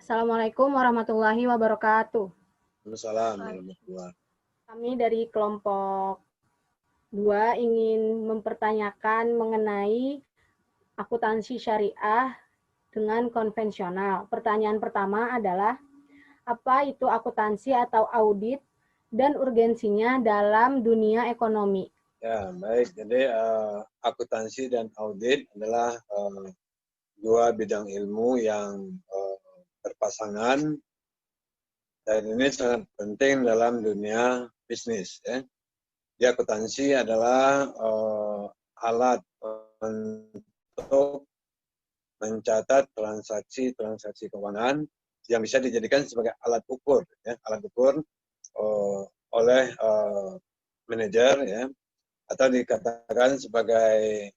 Assalamualaikum warahmatullahi wabarakatuh. Waalaikumsalam. Kami dari kelompok 2 ingin mempertanyakan mengenai akuntansi syariah dengan konvensional. Pertanyaan pertama adalah, apa itu akuntansi atau audit dan urgensinya dalam dunia ekonomi? Ya, baik. Jadi akuntansi dan audit adalah dua bidang ilmu yang berpasangan dan ini sangat penting dalam dunia bisnis. Ya. Di akuntansi adalah alat untuk mencatat transaksi keuangan yang bisa dijadikan sebagai alat ukur, ya, alat ukur oleh manajer, ya, atau dikatakan sebagai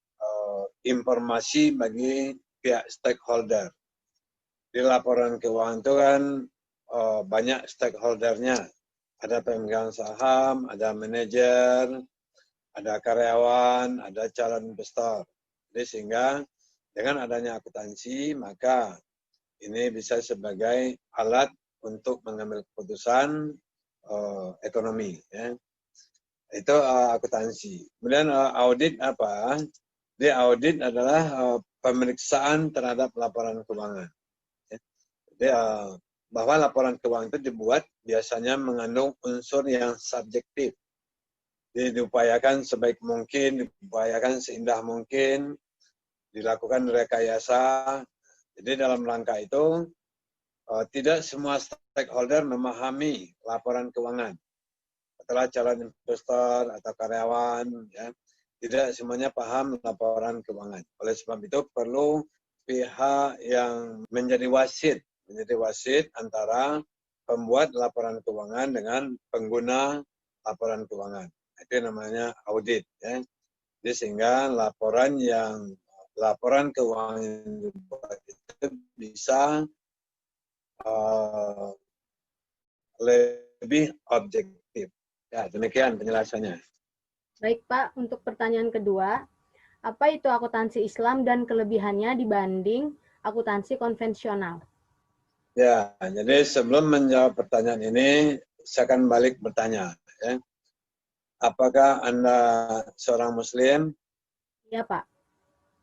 informasi bagi pihak stakeholder. Di laporan keuangan itu kan banyak stakeholdernya. Ada pemegang saham, ada manajer, ada karyawan, ada calon investor. Jadi sehingga dengan adanya akuntansi, maka ini bisa sebagai alat untuk mengambil keputusan ekonomi. Ya. Itu akuntansi. Kemudian audit apa? Di audit adalah pemeriksaan terhadap laporan keuangan. Ya. Jadi bahwa laporan keuangan itu dibuat biasanya mengandung unsur yang subjektif. Jadi diupayakan sebaik mungkin, diupayakan seindah mungkin, dilakukan rekayasa. Jadi dalam rangka itu tidak semua stakeholder memahami laporan keuangan. Setelah calon investor atau karyawan, ya, tidak semuanya paham laporan keuangan. Oleh sebab itu perlu pihak yang menjadi wasit antara pembuat laporan keuangan dengan pengguna laporan keuangan. Itu namanya audit. Ya. Jadi sehingga laporan keuangan yang dibuat itu bisa lebih objektif. Ya, demikian penjelasannya. Baik Pak, untuk pertanyaan kedua, apa itu akuntansi Islam dan kelebihannya dibanding akuntansi konvensional? Ya, jadi sebelum menjawab pertanyaan ini, saya akan balik bertanya. Ya. Apakah Anda seorang Muslim? Ya Pak.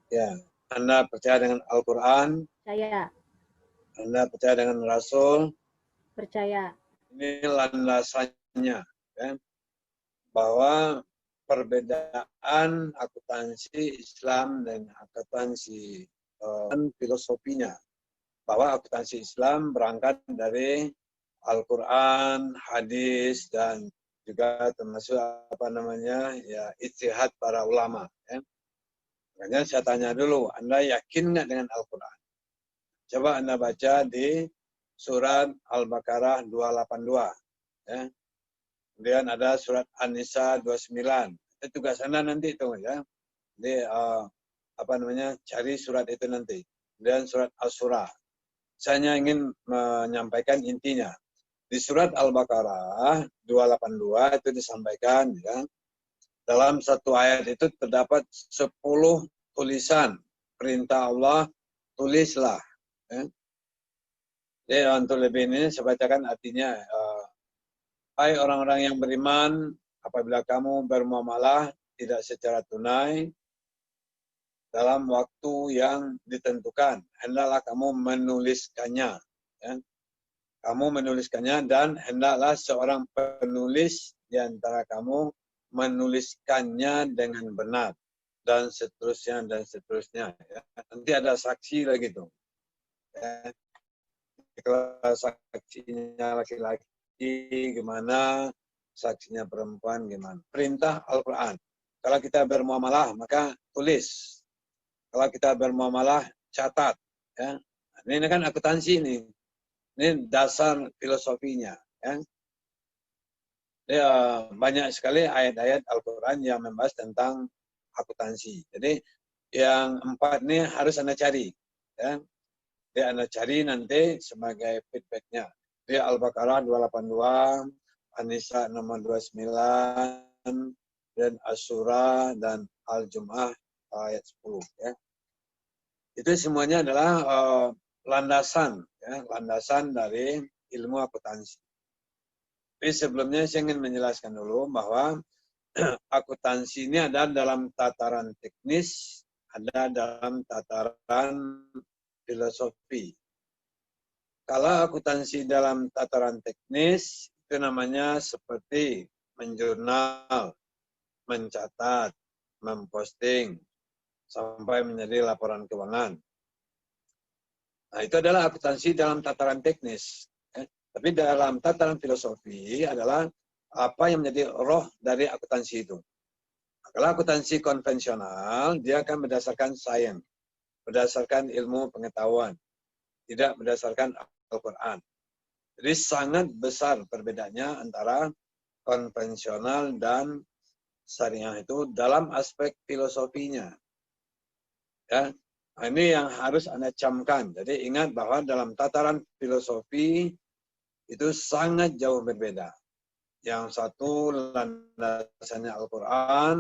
Ya. Anda percaya dengan Al-Quran? Percaya. Anda percaya dengan Rasul? Percaya. Ini landasannya. Ya. Bahwa perbedaan akuntansi Islam dan akuntansi filosofinya. Bahwa akuntansi Islam berangkat dari Al-Quran, hadis, dan juga termasuk ijtihad para ulama. Ya. Makanya saya tanya dulu, Anda yakin nggak dengan Al-Quran? Coba Anda baca di surat Al-Baqarah 282. Ya. Kemudian ada surat An-Nisa 29. Itu tugas Anda nanti itu, ya. Jadi cari surat itu nanti. Kemudian surat As-Surah. Saya hanya ingin menyampaikan intinya. Di surat Al-Baqarah 282 itu disampaikan, ya, dalam satu ayat itu terdapat 10 tulisan perintah Allah, tulislah. Ya. Jadi untuk lebih ini saya bacakan artinya. Hai orang-orang yang beriman, apabila kamu bermuamalah tidak secara tunai dalam waktu yang ditentukan, hendaklah kamu menuliskannya. Ya. Kamu menuliskannya dan hendaklah seorang penulis di antara kamu menuliskannya dengan benar dan seterusnya. Ya. Nanti ada saksi lagi tuh. Ya. Kalau saksinya laki-laki gimana, saksinya perempuan gimana. Perintah Al-Quran. Kalau kita bermuamalah maka tulis. Kalau kita bermuamalah catat. Ya. Ini kan akuntansi ini. Ini dasar filosofinya. Ya. Ya, banyak sekali ayat-ayat Al-Quran yang membahas tentang akuntansi. Jadi yang 4 ini harus Anda cari. Ya. Jadi Anda cari nanti sebagai feedbacknya. Di Al-Baqarah 282, An-Nisa nomor 29, dan As-Surah dan Al-Jum'ah ayat 10. Ya. Itu semuanya adalah landasan, ya, landasan dari ilmu akuntansi. Tapi sebelumnya saya ingin menjelaskan dulu bahwa akuntansi ini ada dalam tataran teknis, ada dalam tataran filosofi. Kalau akuntansi dalam tataran teknis, itu namanya seperti menjurnal, mencatat, memposting, sampai menjadi laporan keuangan. Nah, itu adalah akuntansi dalam tataran teknis. Tapi dalam tataran filosofi adalah apa yang menjadi roh dari akuntansi itu. Kalau akuntansi konvensional, dia akan berdasarkan sains, berdasarkan ilmu pengetahuan, tidak berdasarkan Al-Quran. Jadi sangat besar perbedaannya antara konvensional dan syariah itu dalam aspek filosofinya. Ya, ini yang harus Anda camkan. Jadi ingat bahwa dalam tataran filosofi itu sangat jauh berbeda. Yang satu landasannya Al-Quran,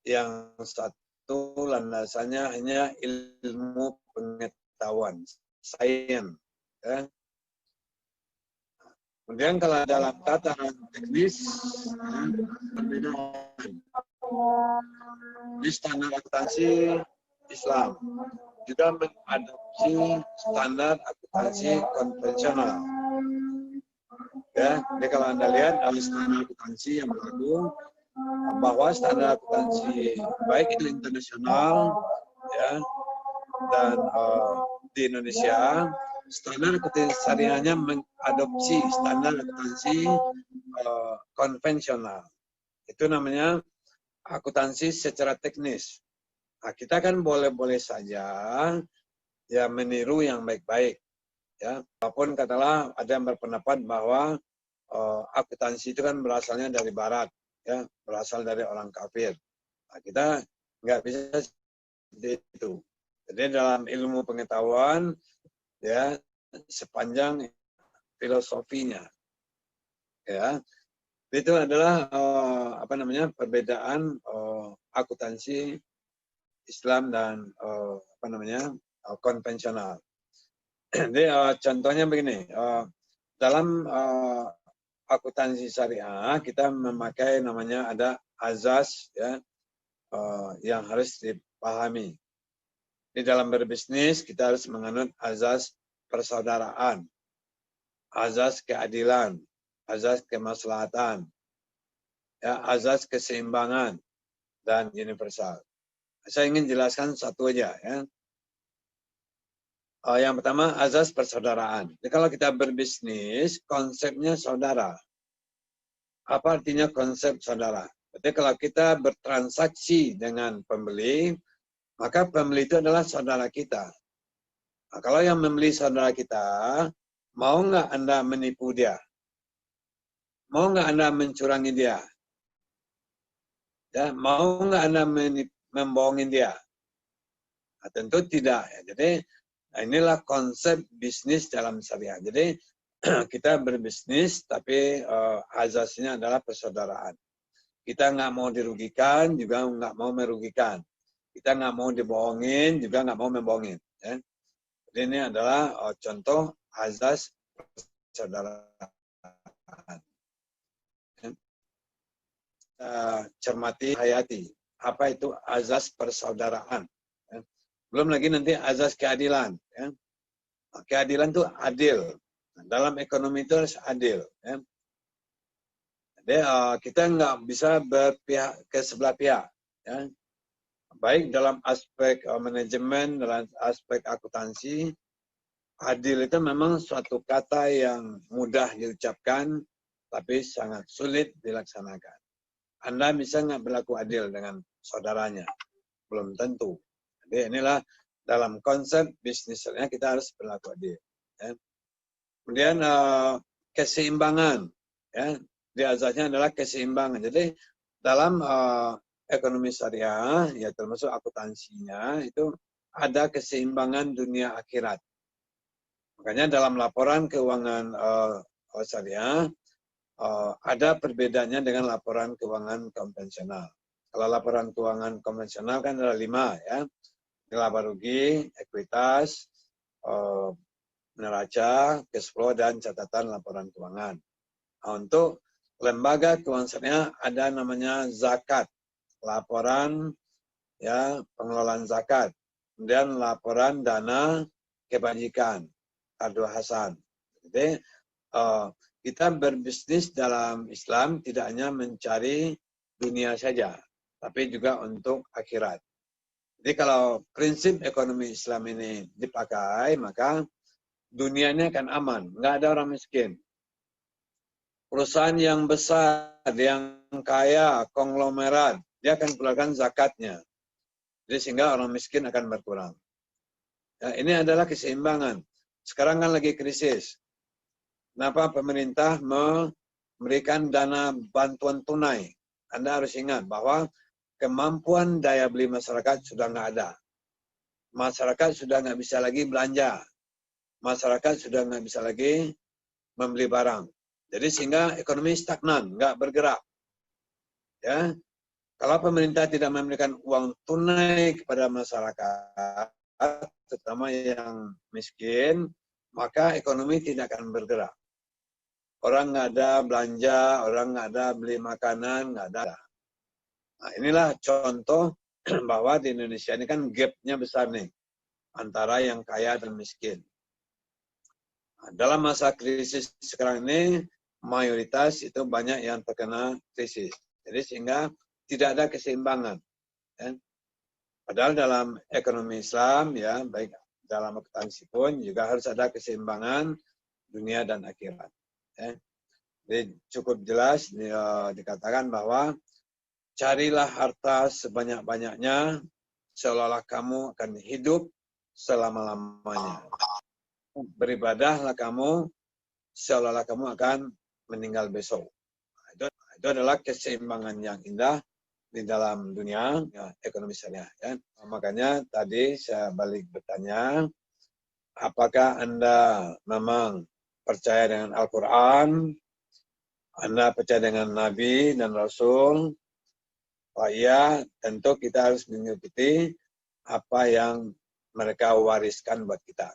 yang satu landasannya hanya ilmu pengetahuan, sains. Ya. Kemudian kalau dalam tataran teknis, perbedaan. Di standar akuntansi Islam juga mengadopsi standar akuntansi konvensional. Ya, jadi kalau Anda lihat dari standar akuntansi yang berlaku, bahwa standar akuntansi baik itu internasional, ya, dan di Indonesia, standar akuntansi syariahnya mengadopsi standar akuntansi konvensional. Itu namanya akuntansi secara teknis. Nah, kita kan boleh-boleh saja ya meniru yang baik-baik. Ya, walaupun katalah ada yang berpendapat bahwa akuntansi itu kan berasalnya dari Barat, ya, berasal dari orang kafir. Nah, kita nggak bisa seperti itu. Jadi dalam ilmu pengetahuan, ya, sepanjang filosofinya, ya, itu adalah perbedaan akuntansi Islam dan konvensional. Jadi contohnya begini, dalam akuntansi syariah kita memakai namanya ada azas, ya, yang harus dipahami. Di dalam berbisnis kita harus menganut azas persaudaraan, azas keadilan, azas kemaslahatan, ya, azas keseimbangan, dan universal. Saya ingin jelaskan satu aja, ya. Yang pertama, azas persaudaraan. Jadi kalau kita berbisnis, konsepnya saudara. Apa artinya konsep saudara? Jadi kalau kita bertransaksi dengan pembeli, maka pembeli itu adalah saudara kita. Nah, kalau yang membeli saudara kita, mau nggak Anda menipu dia? Mau nggak Anda mencurangi dia? Ya, mau nggak Anda membohongin dia? Nah, tentu tidak. Ya. Jadi inilah konsep bisnis dalam syariah. Jadi kita berbisnis, tapi azasnya adalah persaudaraan. Kita nggak mau dirugikan, juga nggak mau merugikan. Kita nggak mau dibohongin, juga nggak mau membohongin. Ya. Jadi ini adalah contoh azas persaudaraan. Cermati, hayati. Apa itu azas persaudaraan? Ya. Belum lagi nanti azas keadilan. Ya. Keadilan itu adil. Dalam ekonomi itu harus adil. Ya. Jadi kita nggak bisa berpihak ke sebelah pihak. Ya. Baik dalam aspek manajemen, dalam aspek akuntansi, adil itu memang suatu kata yang mudah diucapkan, tapi sangat sulit dilaksanakan. Anda bisa nggak berlaku adil dengan saudaranya? Belum tentu. Jadi inilah dalam konsep bisnisnya kita harus berlaku adil. Ya. Kemudian keseimbangan, ya, di azasnya adalah keseimbangan. Jadi dalam ekonomi syariah, ya termasuk akuntansinya itu ada keseimbangan dunia akhirat. Makanya dalam laporan keuangan syariah ada perbedaannya dengan laporan keuangan konvensional. Kalau laporan keuangan konvensional kan ada 5, ya, laba rugi, ekuitas, neraca, cash flow, dan catatan laporan keuangan. Nah, untuk lembaga keuangan syariah ada namanya zakat, laporan ya pengelolaan zakat, kemudian laporan dana kebajikan, Ardu Hasan. Jadi kita berbisnis dalam Islam tidak hanya mencari dunia saja, tapi juga untuk akhirat. Jadi kalau prinsip ekonomi Islam ini dipakai, maka dunianya akan aman, nggak ada orang miskin. Perusahaan yang besar, yang kaya, konglomerat, dia akan keluarkan zakatnya. Jadi sehingga orang miskin akan berkurang. Ya, ini adalah keseimbangan. Sekarang kan lagi krisis. Kenapa pemerintah memberikan dana bantuan tunai? Anda harus ingat bahwa kemampuan daya beli masyarakat sudah nggak ada. Masyarakat sudah nggak bisa lagi belanja. Masyarakat sudah nggak bisa lagi membeli barang. Jadi sehingga ekonomi stagnan, nggak bergerak. Ya, kalau pemerintah tidak memberikan uang tunai kepada masyarakat, terutama yang miskin, maka ekonomi tidak akan bergerak. Orang nggak ada belanja, orang nggak ada beli makanan, nggak ada. Nah, inilah contoh bahwa di Indonesia ini kan gap-nya besar nih antara yang kaya dan miskin. Nah, dalam masa krisis sekarang ini mayoritas itu banyak yang terkena krisis. Jadi sehingga tidak ada keseimbangan. Ya. Padahal dalam ekonomi Islam ya baik dalam akuntansi pun juga harus ada keseimbangan dunia dan akhirat. Ya. Jadi cukup jelas dikatakan bahwa carilah harta sebanyak-banyaknya seolah-olah kamu akan hidup selama-lamanya. Beribadahlah kamu seolah-olah kamu akan meninggal besok. Itu adalah keseimbangan yang indah di dalam dunia ya, ekonomi syariah. Ya. Makanya tadi saya balik bertanya, apakah Anda memang percaya dengan Al-Quran? Anda percaya dengan Nabi dan Rasul? Oh iya, tentu kita harus mengikuti apa yang mereka wariskan buat kita.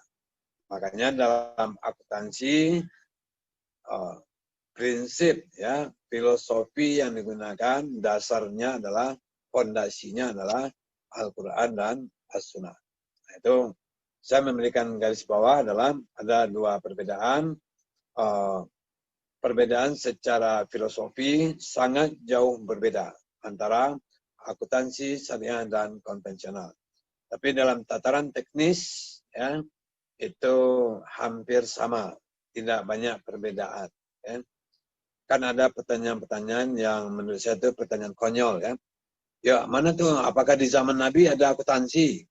Makanya dalam akuntansi, prinsip ya filosofi yang digunakan dasarnya adalah fondasinya adalah Al-Quran dan As-Sunnah. Nah, itu saya memberikan garis bawah dalam ada dua perbedaan. Perbedaan secara filosofi sangat jauh berbeda antara akuntansi syariah dan konvensional. Tapi dalam tataran teknis ya itu hampir sama, tidak banyak perbedaan. Ya. Kan ada pertanyaan-pertanyaan yang menurut saya itu pertanyaan konyol ya. Ya mana tuh? Apakah di zaman Nabi ada akuntansi?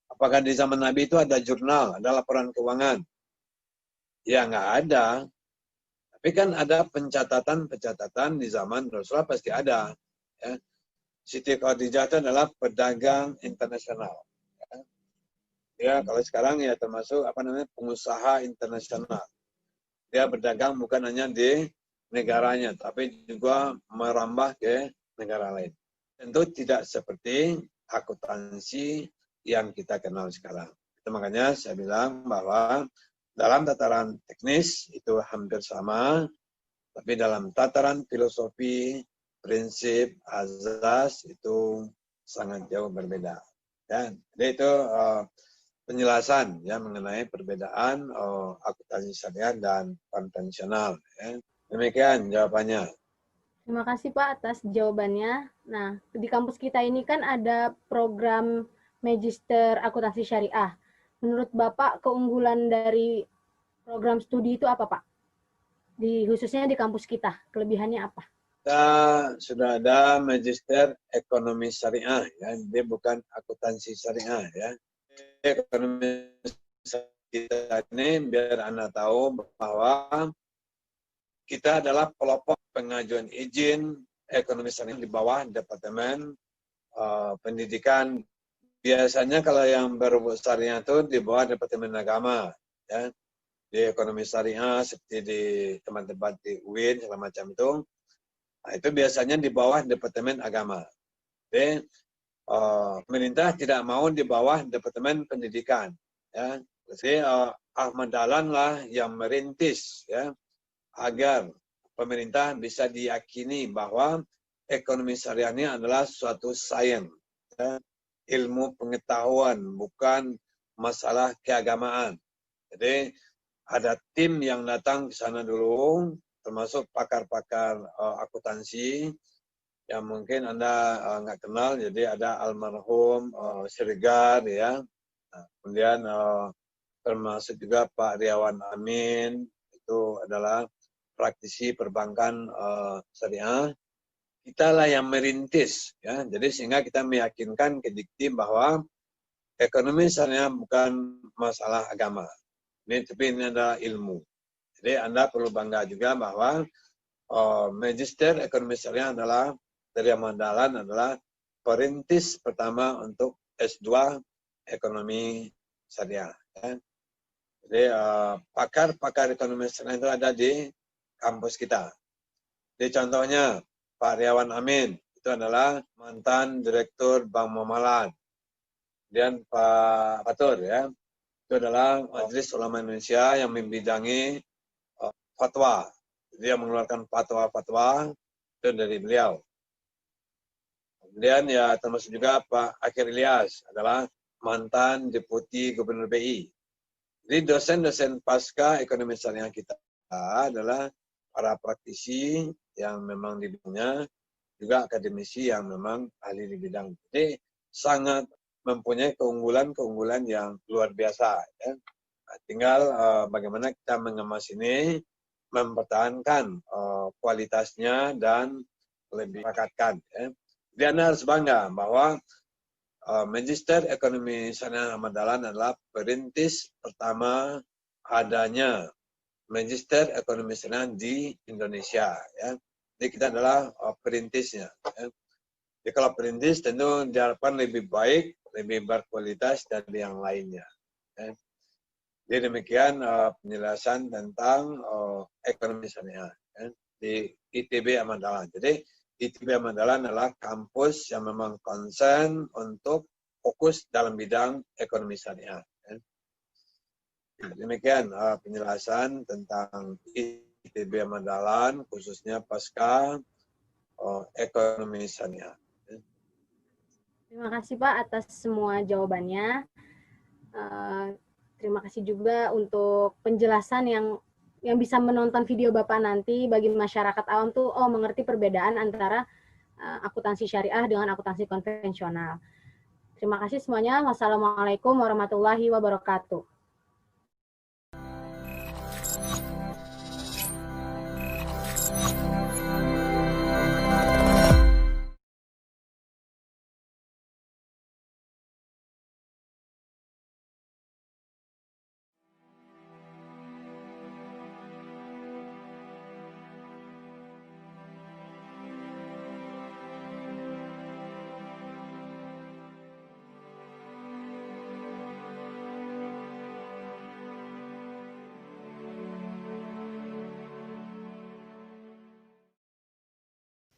Apakah di zaman Nabi itu ada jurnal, ada laporan keuangan? Ya nggak ada. Tapi kan ada pencatatan di zaman Rasulullah pasti ada. Ya. Siti Khadijah itu adalah pedagang internasional. Ya kalau sekarang ya termasuk pengusaha internasional. Dia berdagang bukan hanya di negaranya, tapi juga merambah ke negara lain. Tentu tidak seperti akuntansi yang kita kenal sekarang. Itu makanya saya bilang bahwa dalam tataran teknis itu hampir sama, tapi dalam tataran filosofi, prinsip, azas itu sangat jauh berbeda. Ya, jadi itu penjelasan ya mengenai perbedaan akuntansi syariah dan konvensional. Ya. Demikian jawabannya. Terima kasih Pak atas jawabannya. Nah, di kampus kita ini kan ada program Magister Akuntansi Syariah. Menurut Bapak, keunggulan dari program studi itu apa Pak? Khususnya di kampus kita, kelebihannya apa? Kita sudah ada Magister Ekonomi Syariah, ya. Dia bukan akuntansi syariah. Ya. Ekonomi kita ini biar Anda tahu bahwa kita adalah pelopor pengajuan izin ekonomi syariah di bawah Departemen Pendidikan. Biasanya kalau yang berhubungan syariah itu di bawah Departemen Agama. Ya. Di ekonomi syariah seperti di tempat-tempat di UIN segala macam itu. Nah, itu biasanya di bawah Departemen Agama. Jadi pemerintah tidak mau di bawah Departemen Pendidikan. Ya. Jadi Ahmad Dahlan lah yang merintis ya agar pemerintah bisa diyakini bahwa ekonomi syariah ini adalah suatu sains, ya, ilmu pengetahuan, bukan masalah keagamaan. Jadi ada tim yang datang ke sana dulu, termasuk pakar-pakar akuntansi yang mungkin Anda nggak kenal. Jadi ada almarhum Siregar, ya. Nah, kemudian termasuk juga Pak Riawan Amin, itu adalah praktisi perbankan syariah. Kita lah yang merintis, ya. Jadi sehingga kita meyakinkan ke Dikti bahwa ekonomi syariah bukan masalah agama. Tapi ini adalah ilmu. Jadi Anda perlu bangga juga bahwa Magister Ekonomi Syariah adalah dari Ahmad Dahlan adalah perintis pertama untuk S2 Ekonomi Syariah. Ya. Jadi pakar-pakar ekonomi syariah itu ada di kampus kita. Jadi contohnya Pak Riawan Amin itu adalah mantan Direktur Bank Muamalat. Kemudian Pak Fatur, ya, itu adalah Majelis Ulama Indonesia yang membidangi fatwa. Jadi yang mengeluarkan fatwa-fatwa itu dari beliau. Kemudian ya termasuk juga Pak Akhir Ilyas adalah mantan Deputi Gubernur BI. Jadi dosen-dosen pasca ekonomi syariah kita adalah para praktisi yang memang di bidangnya, juga akademisi yang memang ahli di bidang. Jadi sangat mempunyai keunggulan-keunggulan yang luar biasa. Ya. Nah, tinggal bagaimana kita mengemas ini, mempertahankan kualitasnya dan lebih rakatkan. Ya. Jadi Anda harus bangga bahwa Magister Ekonomi Syariah Ahmad Dahlan adalah perintis pertama adanya Magister Ekonomi Syariah di Indonesia. Ya. Jadi kita adalah perintisnya. Ya. Jadi kalau perintis tentu diharapkan lebih baik, lebih berkualitas dari yang lainnya. Ya. Jadi demikian penjelasan tentang ekonomi syariah ya, di ITB Ahmad Dahlan. Jadi ITB Ahmad Dahlan adalah kampus yang memang konsen untuk fokus dalam bidang ekonomi syariah. Ya. Demikian penjelasan tentang ITB Ahmad Dahlan, khususnya pasca ekonomi syariah. Ya. Terima kasih Pak atas semua jawabannya. Terima kasih juga untuk penjelasan yang bisa menonton video Bapak nanti bagi masyarakat awam tuh mengerti perbedaan antara akuntansi syariah dengan akuntansi konvensional. Terima kasih semuanya. Wassalamualaikum warahmatullahi wabarakatuh.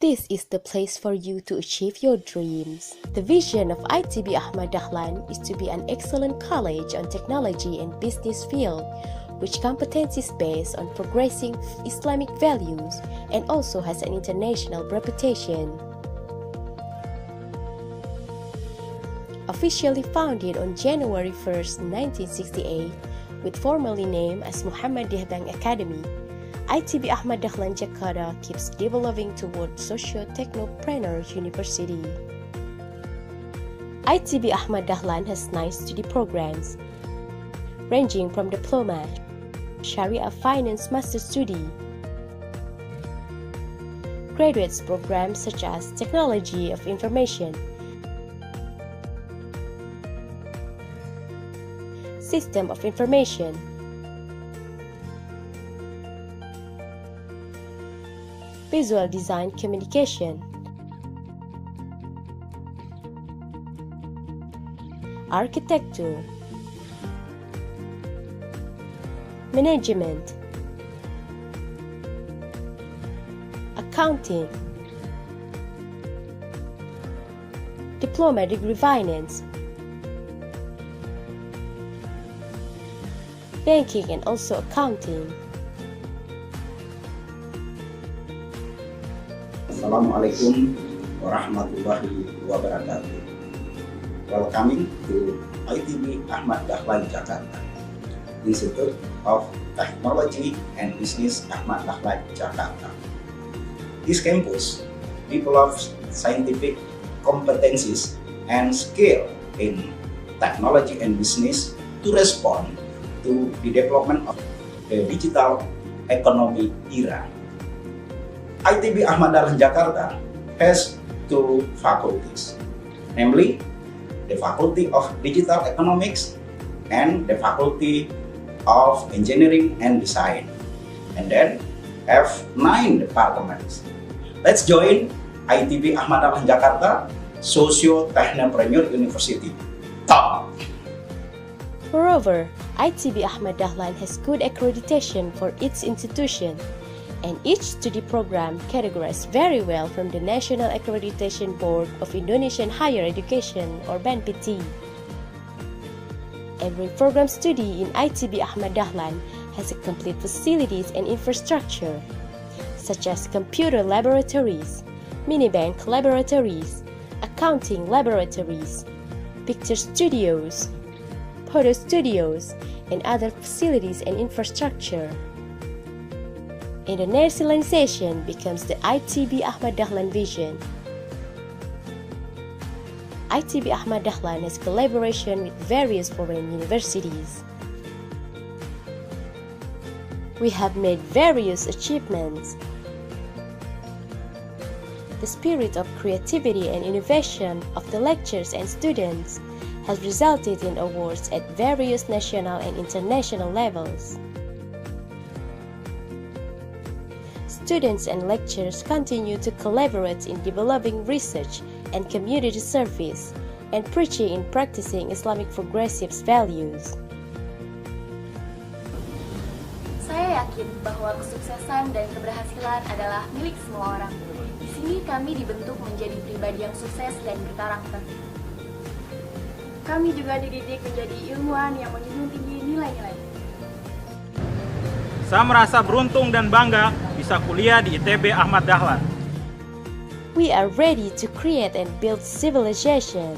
This is the place for you to achieve your dreams. The vision of ITB Ahmad Dahlan is to be an excellent college on technology and business field, which competency is based on progressing Islamic values and also has an international reputation. Officially founded on January 1st, 1968, with formally named as Muhammadiyah Bank Academy, ITB Ahmad Dahlan Jakarta keeps developing toward socio-technopreneur university. ITB Ahmad Dahlan has 9 study programs, ranging from diploma, Sharia Finance Master Study, graduates programs such as Technology of Information, System of Information, Visual Design Communication, Architecture, Management, Accounting, Diploma Degree Finance, banking, and also accounting. Assalamualaikum warahmatullahi wabarakatuh. Welcoming to ITB Ahmad Dahlan Jakarta, Institute of Technology and Business Ahmad Dahlan Jakarta. This campus develops scientific competencies and skill in technology and business to respond to the development of the digital economy era. ITB Ahmad Dahlan Jakarta has two faculties, namely the Faculty of Digital Economics and the Faculty of Engineering and Design, and then have 9 departments. Let's join ITB Ahmad Dahlan Jakarta Socio-Technopreneur University. Top! Moreover, ITB Ahmad Dahlan has good accreditation for its institution, and each study program categorized very well from the National Accreditation Board of Indonesian Higher Education or BNPT. Every program study in ITB Ahmad Dahlan has a complete facilities and infrastructure, such as computer laboratories, mini-bank laboratories, accounting laboratories, picture studios, photo studios, and other facilities and infrastructure. Internationalization becomes the ITB Ahmad Dahlan vision. ITB Ahmad Dahlan has collaboration with various foreign universities. We have made various achievements. The spirit of creativity and innovation of the lecturers and students has resulted in awards at various national and international levels. Students and lecturers continue to collaborate in developing research and community service and preaching and practicing Islamic progressive values. Saya yakin bahwa kesuksesan dan keberhasilan adalah milik semua orang. Di sini kami dibentuk menjadi pribadi yang sukses dan berkarakter. Kami juga dididik menjadi ilmuwan yang menjunjung tinggi nilai-nilai. Saya merasa beruntung dan bangga bisa kuliah di ITB Ahmad Dahlan. We are ready to create and build civilization.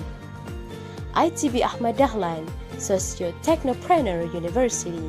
ITB Ahmad Dahlan Socio-Technopreneur University.